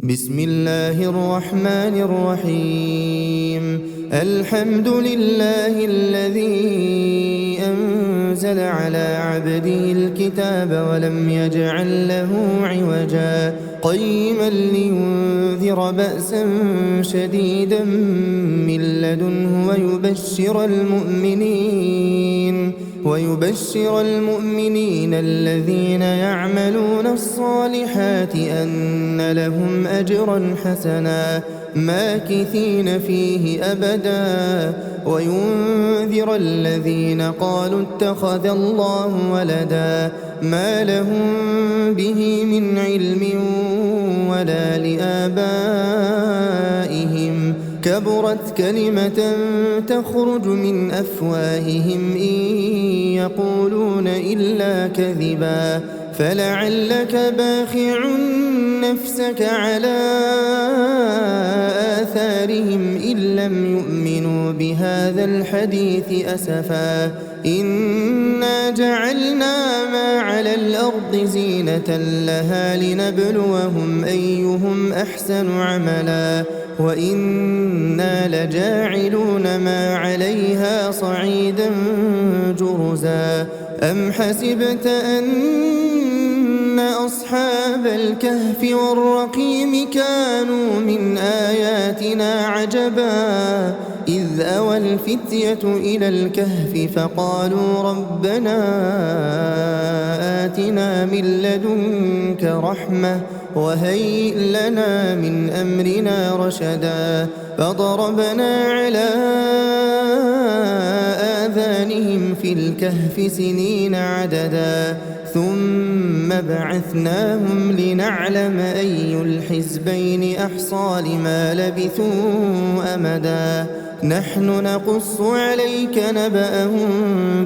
بسم الله الرحمن الرحيم. الحمد لله الذي أنزل على عبده الكتاب ولم يجعل له عوجا قيما لينذر بأسا شديدا من لدنه ويبشر المؤمنين الذين يعملون الصالحات أن لهم أجرا حسنا ماكثين فيه أبدا وينذر الذين قالوا اتخذ الله ولدا ما لهم به من علم ولا لآبائهم كبرت كلمة تخرج من أفواههم إن يقولون إلا كذبا فلعلك باخع نفسك على آثارهم إن لم يؤمنوا بهذا الحديث أسفا إنا جعلنا ما على الأرض زينة لها لنبلوهم أيهم أحسن عملا وإنا لجاعلون ما عليها صعيدا جرزا أم حسبت أن أصحاب الكهف والرقيم كانوا من آياتنا عجبا إذ أوى الفتية إلى الكهف فقالوا ربنا آتنا من لدنك رحمة وهيئ لنا من أمرنا رشدا فضربنا على آذانهم في الكهف سنين عددا ثم بعثناهم لنعلم أي الحزبين أحصى لما لبثوا أمدا نحن نقص عليك نبأهم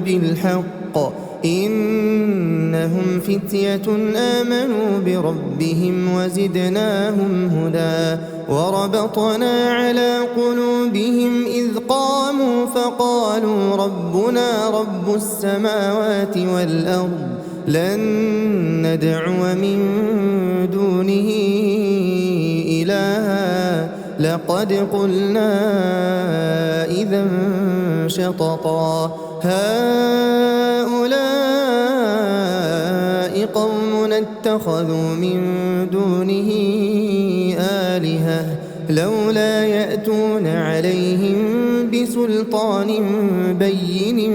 بالحق إنهم فتية آمنوا بربهم وزدناهم هدى وربطنا على قلوبهم إذ قاموا فقالوا ربنا رب السماوات والأرض لن ندعو من دونه إلها لقد قلنا إذا شططا هؤلاء قوم اتخذوا من دونه آلهة لولا يأتون عليهم بسلطان بين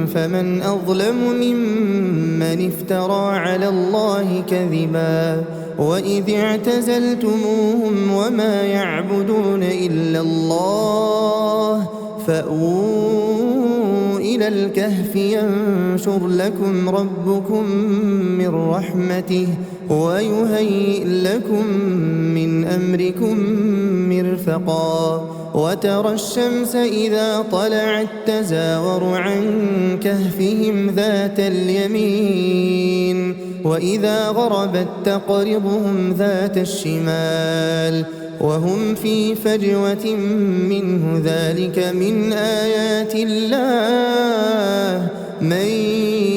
فمن أظلم ممن افترى على الله كذبا وإذ اعتزلتموهم وما يعبدون إلا الله فأووا إلى الكهف ينشر لكم ربكم من رحمته ويهيئ لكم من أمركم مرفقا وترى الشمس إذا طلعت تزاور عن كهفهم ذات اليمين وإذا غربت تقرضهم ذات الشمال وهم في فجوة منه ذلك من آيات الله من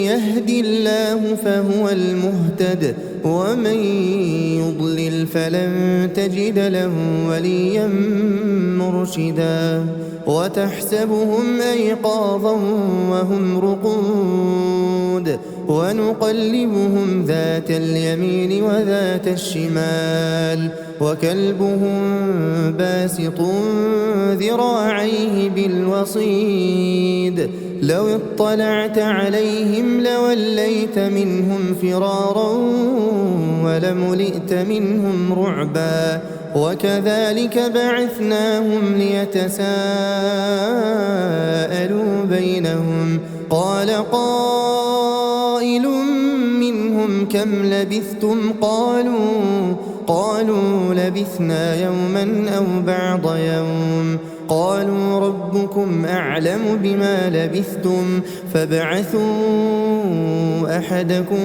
يهد الله فهو المهتد ومن يضلل فلن تجد له وليا مرشدا وتحسبهم أيقاظا وهم رقود ونقلبهم ذات اليمين وذات الشمال وكلبهم باسط ذراعيه بالوصيد لو اطلعت عليهم لوليت منهم فرارا ولملئت منهم رعبا وكذلك بعثناهم ليتساءلوا بينهم قال قائل منهم كم لبثتم قالوا لبثنا يوما أو بعض يوم قالوا ربكم أعلم بما لبثتم فابعثوا أحدكم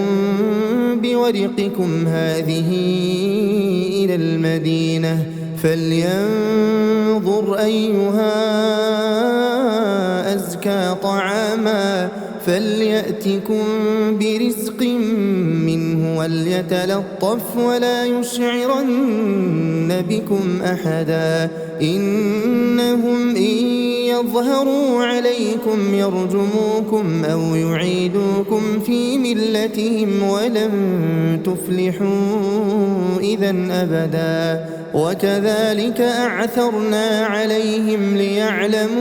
بورقكم هذه إلى المدينة فلينظر أيها أزكى طعاما فليأتكم برزق منه وليتلطف ولا يشعرن يشركون بكم أحدا إنهم إن يظهروا عليكم يرجموكم أو يعيدوكم في ملتهم ولن تفلحوا إذا أبدا وكذلك أعثرنا عليهم ليعلموا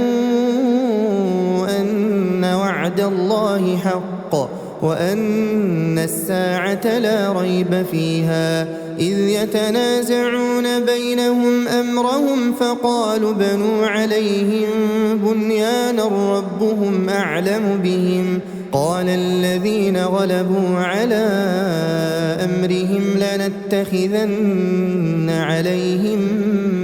أن وعد الله حق وأن الساعة لا ريب فيها إذ يتنازعون بينهم أمرهم فقالوا بنوا عليهم بنيانا ربهم أعلم بهم قال الذين غلبوا على أمرهم لنتخذن عليهم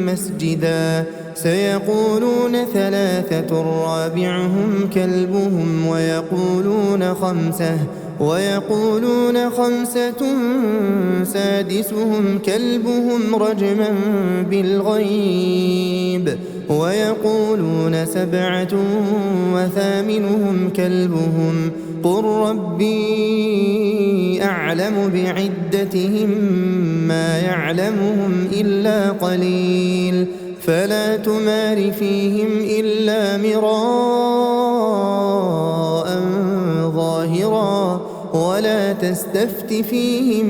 مسجدا سيقولون ثلاثة رابعهم كلبهم ويقولون خمسة سادسهم كلبهم رجما بالغيب ويقولون سبعة وثامنهم كلبهم قل ربي أعلم بعدتهم ما يعلمهم إلا قليل فلا تمار فيهم إلا مراء ظاهرا ولا تستفت فيهم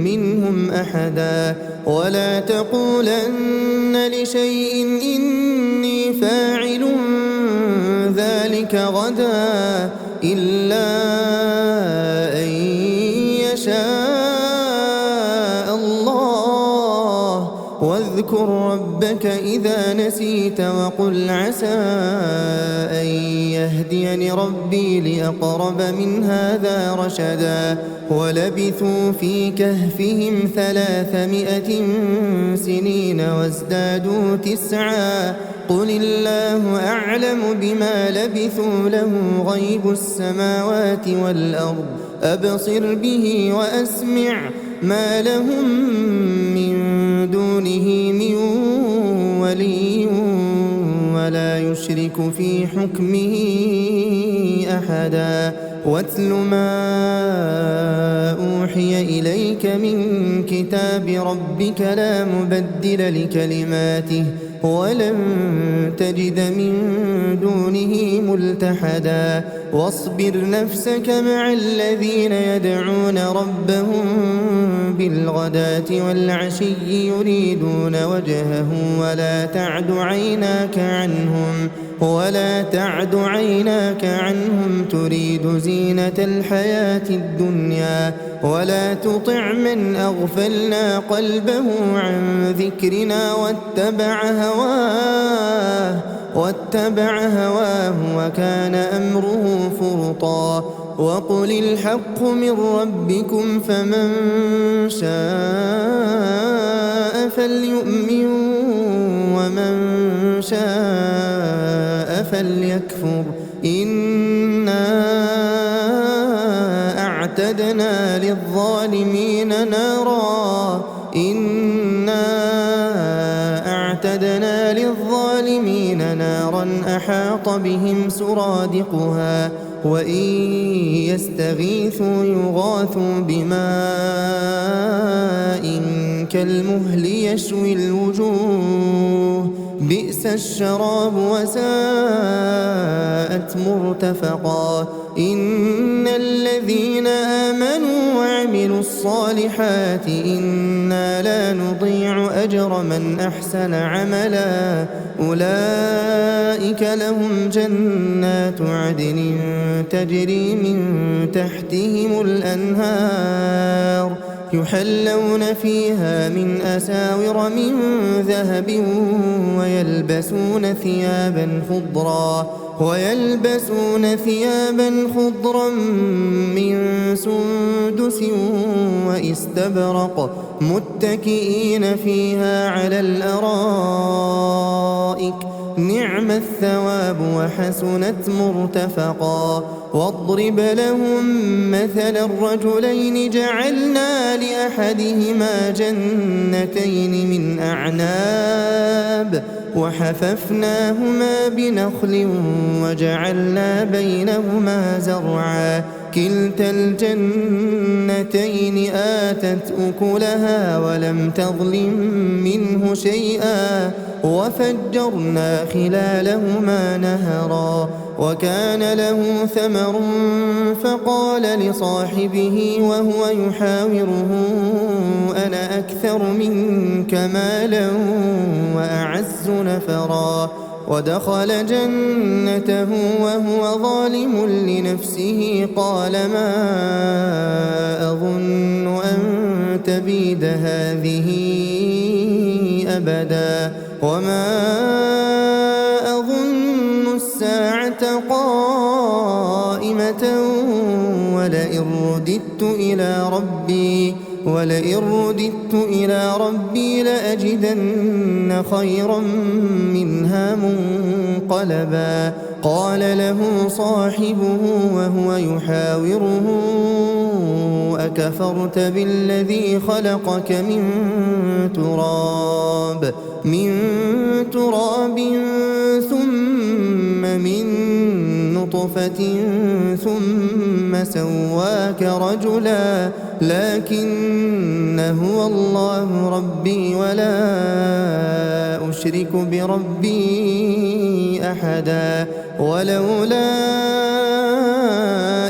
منهم أحدا ولا تقولن لشيء إني فاعل ذلك غدا إلا أن يشاء الله واذكر ربك إذا نسيت وقل عسى أن يهديني ربي لأقرب من هذا رشدا ولبثوا في كهفهم 300 سنين وازدادوا 9 قل الله أعلم بما لبثوا له غيب السماوات والأرض أبصر به وأسمع ما لهم من دونه من ولي ولا يشرك في حكمه أحدا واتل ما أوحي إليك من كتاب ربك لا مبدل لكلماته ولن تجد من دونه ملتحدا واصبر نفسك مع الذين يدعون ربهم بالغداة والعشي يريدون وجهه ولا تعد عيناك عنهم تريد زينة الحياة الدنيا ولا تطع من أغفلنا قلبه عن ذكرنا واتبع هواه وكان أمره فرطا وقل الحق من ربكم فمن شاء فليؤمن ومن شاء فليكفر إنا أعتدنا للظالمين نارا أحاط بهم سرادقها وإن يستغيثوا يغاثوا بماء كالمهل يشوي الوجوه بئس الشراب وساءت مرتفقا إن الذين آمنوا وعملوا الصالحات إنا لا نضيع أجر من أحسن عملا أولئك لهم جنات عدن تجري من تحتهم الأنهار يحلون فيها من أساور من ذهب ويلبسون ثيابا خضرا من سندس واستبرق متكئين فيها على الأرائك نعم الثواب وحسنت مرتفقا واضرب لهم مثل الرجلين جعلنا لأحدهما جنتين من أعناب وحففناهما بنخل وجعلنا بينهما زرعا كلتا الجنتين آتت أكلها ولم تظلم منه شيئا وفجرنا خلالهما نهرا وكان له ثمر فقال لصاحبه وهو يحاوره أنا أكثر منك مالا وأعز نفرا ودخل جنته وهو ظالم لنفسه قال ما أظن أن تبيد هذه أبدا وما أظن الساعة قائمة ولئن رددت إلى ربي لأجدن خيرا منها منقلبا قال له صاحبه وهو يحاوره أكفرت بالذي خلقك من تراب ثم من نطفة ثم سواك رجلا لكن هو الله ربي ولا أشرك بربي أحدا ولولا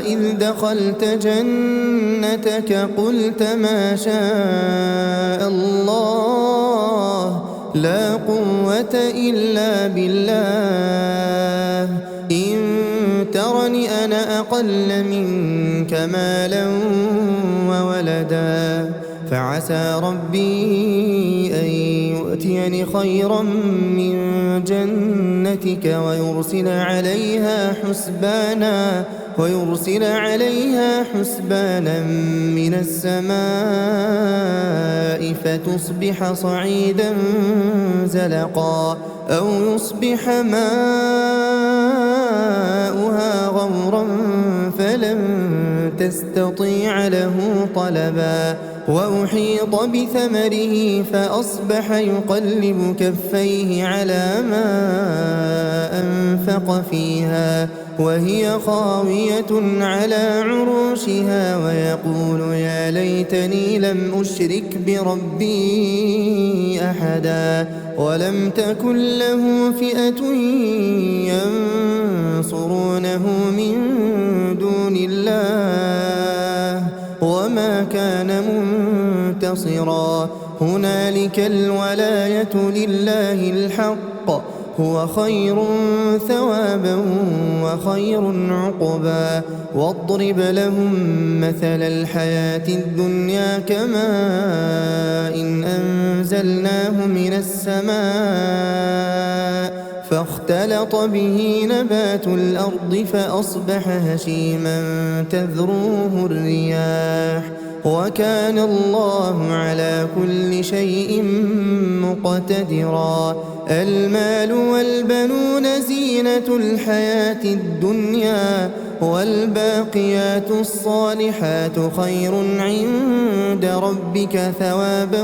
إذ دخلت جنتك قلت ما شاء الله لا قوة إلا بالله إن ترني أنا أقل منك مالا وولدا فعسى ربي أن يؤتيني خيرا من جنتك ويرسل عليها حسبانا من السماء فتصبح صعيدا زلقا أو يصبح ماؤها غورا فلن تستطيع له طلبا وأحيط بثمره فأصبح يقلب كفيه على ما أنفق فيها وهي خاوية على عروشها ويقول يا ليتني لم أشرك بربي أحدا ولم تكن له فئة ينصرونه من دون الله وما كان منتصرا هنالك الولاية لله الحق هو خير ثوابا وخير عقبا واضرب لهم مثل الحياة الدنيا كماء إن أنزلناه من السماء فاختلط به نبات الأرض فأصبح هشيما تذروه الرياح وكان الله على كل شيء مقتدرا المال والبنون زينة الحياة الدنيا والباقيات الصالحات خير عند ربك ثوابا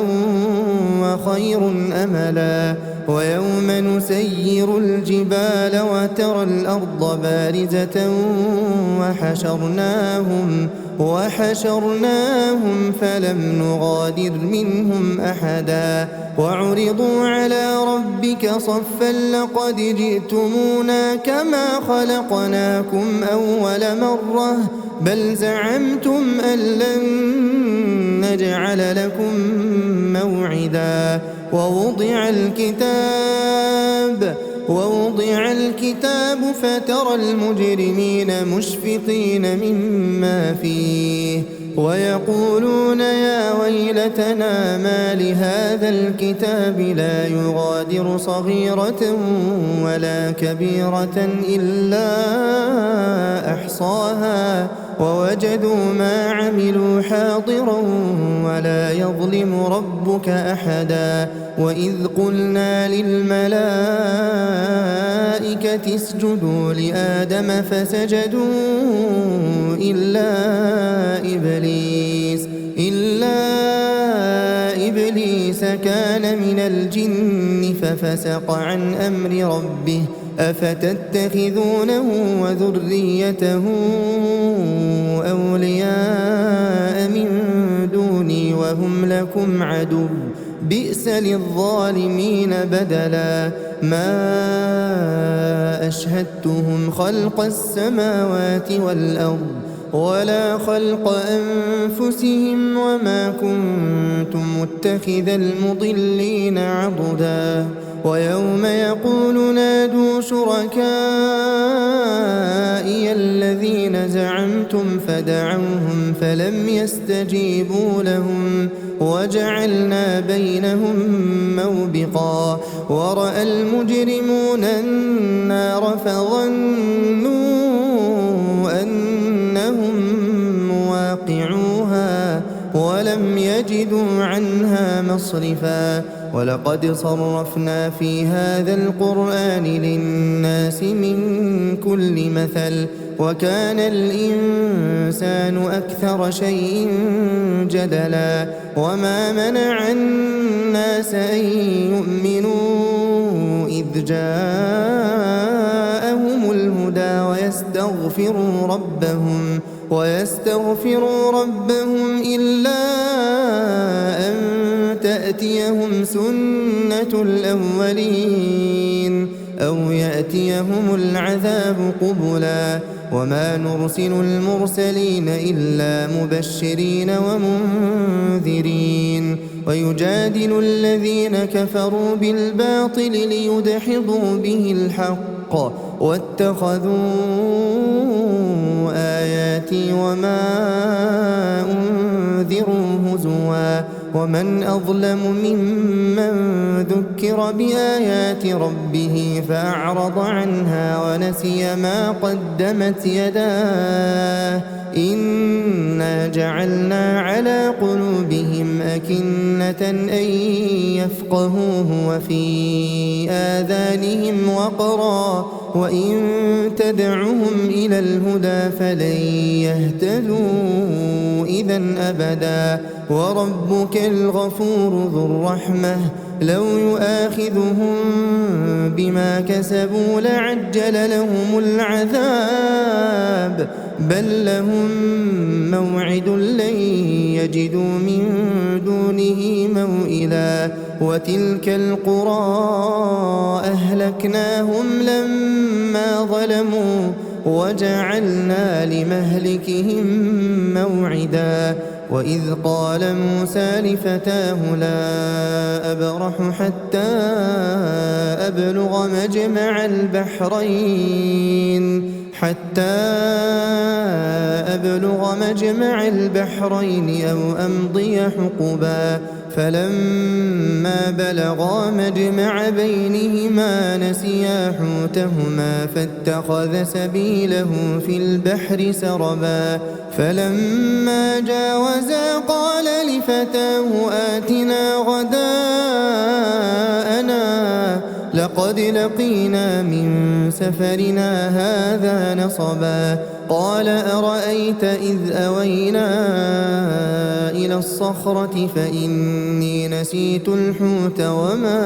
وخير أملا ويوم نسير الجبال وترى الأرض بارزة وحشرناهم فلم نغادر منهم أحدا وعرضوا على ربك صفا لقد جئتمونا كما خلقناكم أول مرة بل زعمتم أن لن نجعل لكم موعدا ووضع الكتاب فترى المجرمين مشفقين مما فيه ويقولون يا ويلتنا ما لهذا الكتاب لا يغادر صغيرة ولا كبيرة إلا أحصاها ووجدوا ما عملوا حاضرا ولا يظلم ربك أحدا وإذ قلنا للملائكة اسجدوا لآدم فسجدوا إلا إبليس كان من الجن ففسق عن أمر ربه أفتتخذونه وذريته أولياء من دوني وهم لكم عدو بئس للظالمين بدلا ما أشهدتهم خلق السماوات والأرض ولا خلق أنفسهم وما كنت متخذ المضلين عضدا ويوم يقول نادوا شركائي الذين زعمتم فدعوهم فلم يستجيبوا لهم وجعلنا بينهم موبقا ورأى المجرمون النار فظنوا أنهم مواقعوها ولم يجدوا عنها مصرفا ولقد صرفنا في هذا القرآن للناس من كل مثل وكان الإنسان أكثر شيء جدلا وما منع الناس أن يؤمنوا إذ جاءهم الهدى ويستغفروا ربهم إلا أن تأتيهم سنة الأولين أو يأتيهم العذاب قبلا وما نرسل المرسلين إلا مبشرين ومنذرين ويجادل الذين كفروا بالباطل ليدحضوا به الحق واتخذوا آياتي وما أنذروا هزوا ومن أظلم ممن ذكر بآيات ربه فأعرض عنها ونسي ما قدمت يداه إنا جعلنا على قلوبهم أكنة أن يفقهوه وفي آذانهم وقرا وإن تدعهم إلى الهدى فلن يهتدوا إذا أبدا وربك الغفور ذو الرحمة لو يؤاخذهم بما كسبوا لعجل لهم العذاب بل لهم موعد لن يجدوا من دونه موئلا وتلك القرى أهلكناهم لما ظلموا وجعلنا لمهلكهم موعدا وإذ قال موسى لفتاه لا أبرح حتى أبلغ مجمع البحرين أو أمضي حقبا فلما بلغا مجمع بينهما نسيا حوتهما فاتخذ سبيله في البحر سربا فلما جاوزا قال لفتاه آتنا غداءنا لقد لقينا من سفرنا هذا نصبا قال أرأيت إذ أوينا إلى الصخرة فإني نسيت الحوت وما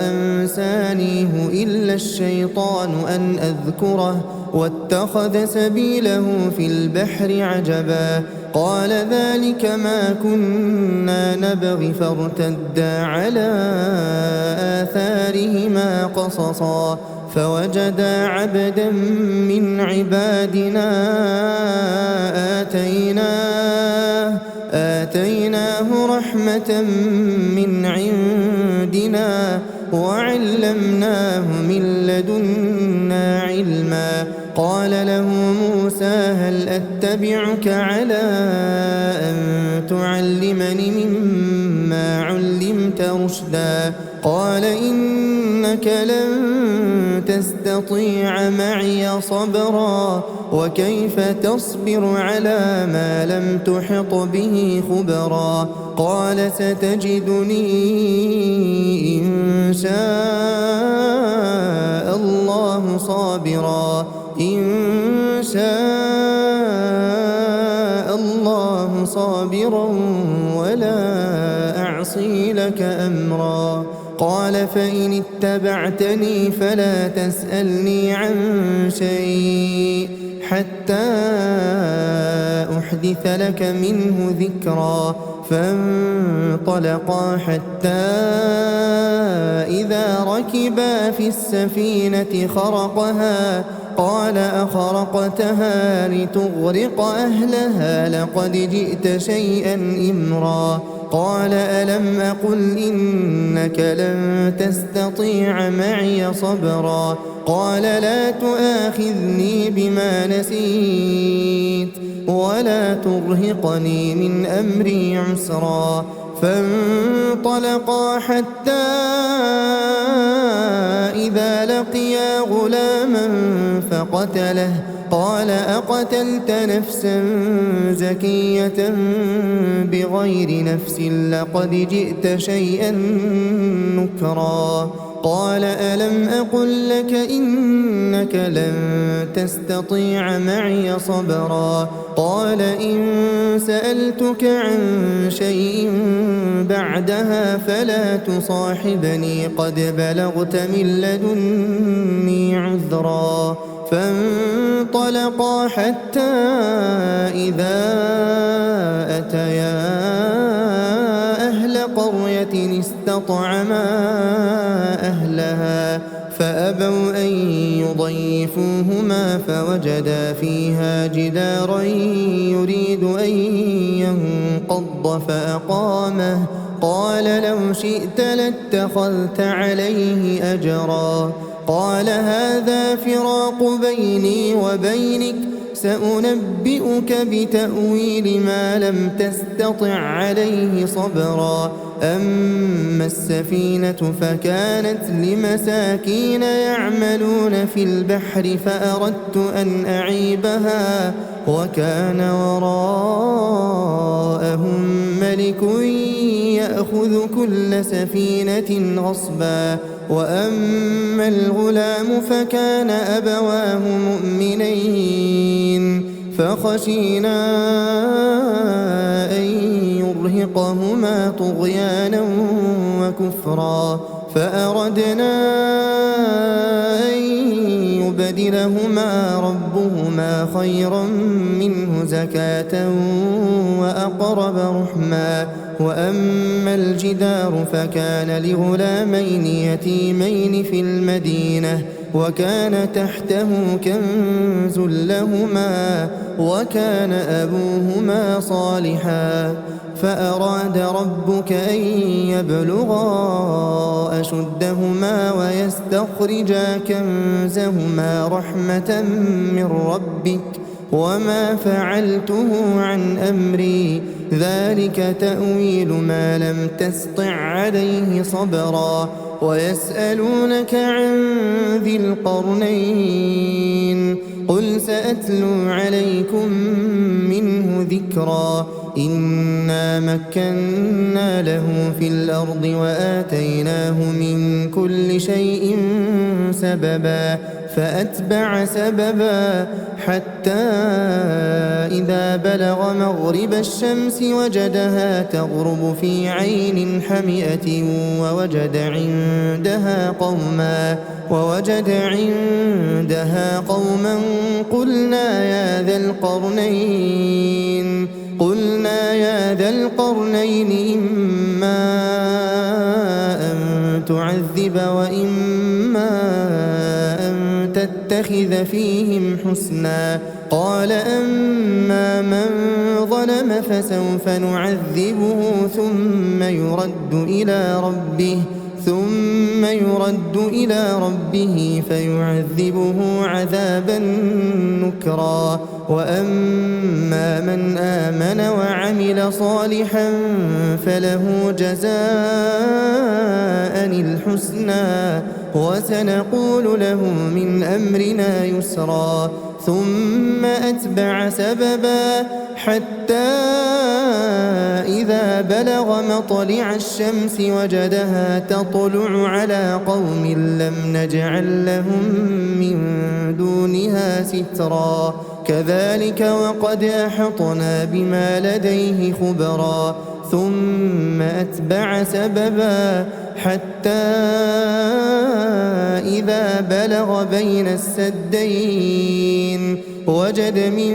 أنسانيه إلا الشيطان أن أذكره واتخذ سبيله في البحر عجبا قال ذلك ما كنا نبغي فارتدا على آثارهما قصصا فوجدا عبدا من عبادنا آتيناه رحمة من عندنا وعلمناه من لدنا علما قال له موسى هل أتبعك على أن تعلمني مما علمت رشدا قال إنك لن تستطيع معي صبرا وكيف تصبر على ما لم تحط به خبرا قال ستجدني إن شاء الله صابرا ولا لك أمرا. قال فإن اتبعتني فلا تسألني عن شيء حتى أحدث لك منه ذكرا. فانطلقا حتى إذا ركبا في السفينة خرقها قال أخرقتها لتغرق أهلها لقد جئت شيئا إمرا. قال ألم أقل إنك لن تستطيع معي صبرا. قال لا تؤاخذني بما نسيت ولا ترهقني من أمري عسرا. فانطلقا حتى إذا لقيا غلاما فقتله. قال أقتلت نفسا زكية بغير نفس لقد جئت شيئا نكرا. قال ألم أقل لك إنك لن تستطيع معي صبرا. قال إن سألتك عن شيء بعدها فلا تصاحبني قد بلغت من لدني عذرا. فانطلقا حتى إذا أتيا أهل قرية استطعما أهلها فأبوا أن يضيفوهما فوجدا فيها جدارا يريد أن ينقض فأقامه. قال لو شئت لاتخذت عليه أجرا. قال هذا فراق بيني وبينك سأنبئك بتأويل ما لم تستطع عليه صبرا. أما السفينة فكانت لمساكين يعملون في البحر فأردت أن أعيبها وكان وراءهم ملك يأخذ كل سفينة غصبا. وأما الغلام فكان أبواه مؤمنين فخشينا أن يرهقهما طغيانا وكفرا. فأردنا أن يبدلهما ربهما خيرا منه زكاة وأقرب رحما. وأما الجدار فكان لغلامين يتيمين في المدينة وكان تحته كنز لهما وكان أبوهما صالحا. فأراد ربك أن يبلغا أشدهما ويستخرجا كنزهما رحمة من ربك وما فعلته عن أمري ذلك تأويل ما لم تسطع عليه صبرا. ويسألونك عن ذي القرنين قل سأتلو عليكم منه ذكرا. إنا مكنا له في الأرض وآتيناه من كل شيء سببا. فأتبع سببا حتى إذا بلغ مغرب الشمس وجدها تغرب في عين حمئة ووجد عندها قوما قلنا يا ذا القرنين إما أن تعذب وإما أن تتخذ فيهم حسنا. قال أما من ظلم فسوف نعذبه ثم يرد إلى ربه فيعذبه عذابا نكرا. وأما من آمن وعمل صالحا فله جزاء الحسنى وسنقول له من أمرنا يسرا. ثم أتبع سببا حتى إذا بلغ مطلع الشمس وجدها تطلع على قوم لم نجعل لهم من دونها سترا كذلك وقد أحطنا بما لديه خبرا ثم أتبع سببا حتى إذا بلغ بين السدين وجد من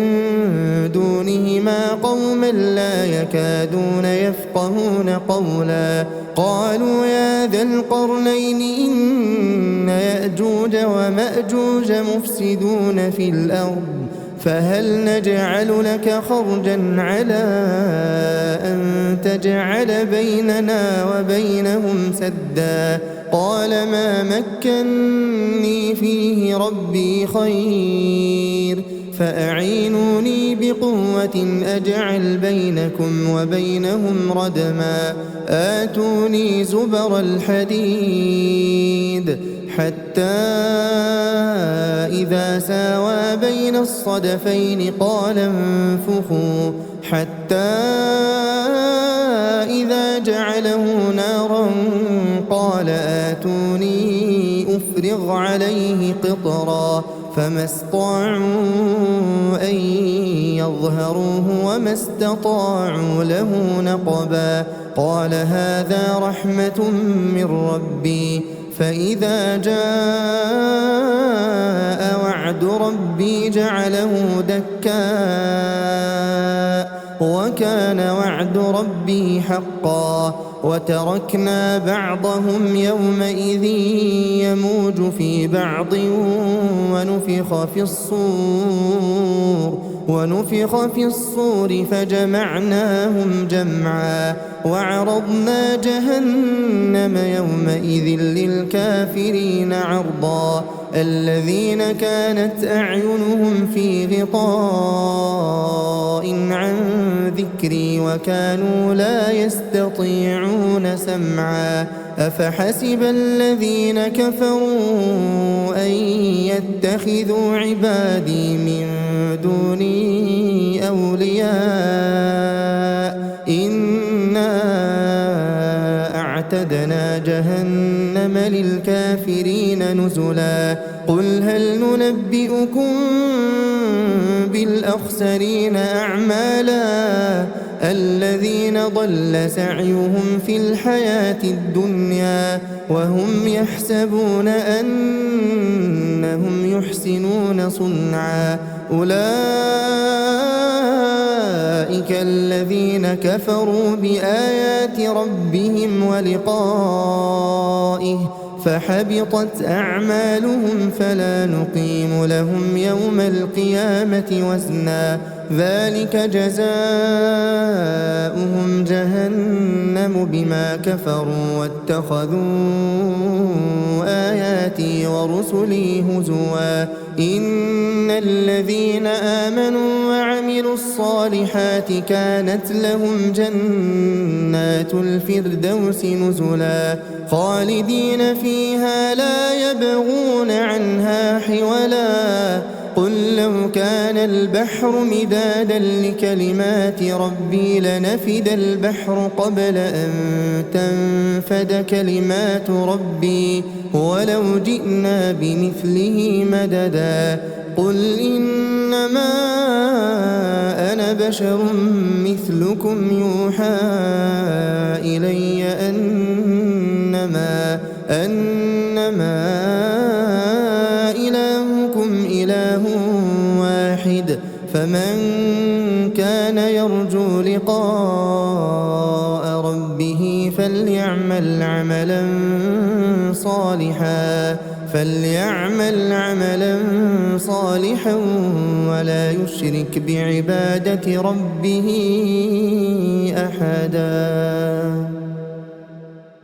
دونهما قوما لا يكادون يفقهون قولا قالوا يا ذا القرنين إن يأجوج ومأجوج مفسدون في الأرض فهل نجعل لك خرجا على أن تجعل بيننا وبينهم سدا قال ما مكني فيه ربي خير فأعينوني بقوة أجعل بينكم وبينهم ردما آتوني زبر الحديد حتى إذا ساوى بين الصدفين قال انفخوا حتى إذا جعله نارا قال آتوني أفرغ عليه قطرا فما استطاعوا أن يظهروه وما استطاعوا له نقبا قال هذا رحمة من ربي فإذا جاء وعد ربي جعله دكاء وكان وعد ربي حقا وتركنا بعضهم يومئذ يموج في بعض ونفخ في الصور فجمعناهم جمعا وعرضنا جهنم يومئذ للكافرين عرضا الذين كانت أعينهم في غطاء عن ذكري وكانوا لا يستطيعون سمعا أفحسب الذين كفروا أن يتخذوا عبادي من دوني أولياء إنا أعتدنا جهنم للكافرين نزلا قل هل ننبئكم بالأخسرين أعمالا الذين ضل سعيهم في الحياة الدنيا وهم يحسبون أنهم يحسنون صنعا أولئك الذين كفروا بآيات ربهم ولقائه فحبطت أعمالهم فلا نقيم لهم يوم القيامة وزنا ذلك جزاؤهم جهنم بما كفروا واتخذوا آياتي ورسلي هزوا إن الذين آمنوا وعملوا الصالحات كانت لهم جنات الفردوس نزلا خالدين فيها لا يبغون عنها حولا قل لو كان البحر مدادا لكلمات ربي لنفد البحر قبل أن تنفد كلمات ربي ولو جئنا بمثله مددا قل إنما أنا بشر مثلكم يوحى إلي أنما إلهكم إله واحد فمن كان يرجو لقاء ربه فليعمل عملا صالحا ولا يشرك بعبادة ربه أحدا.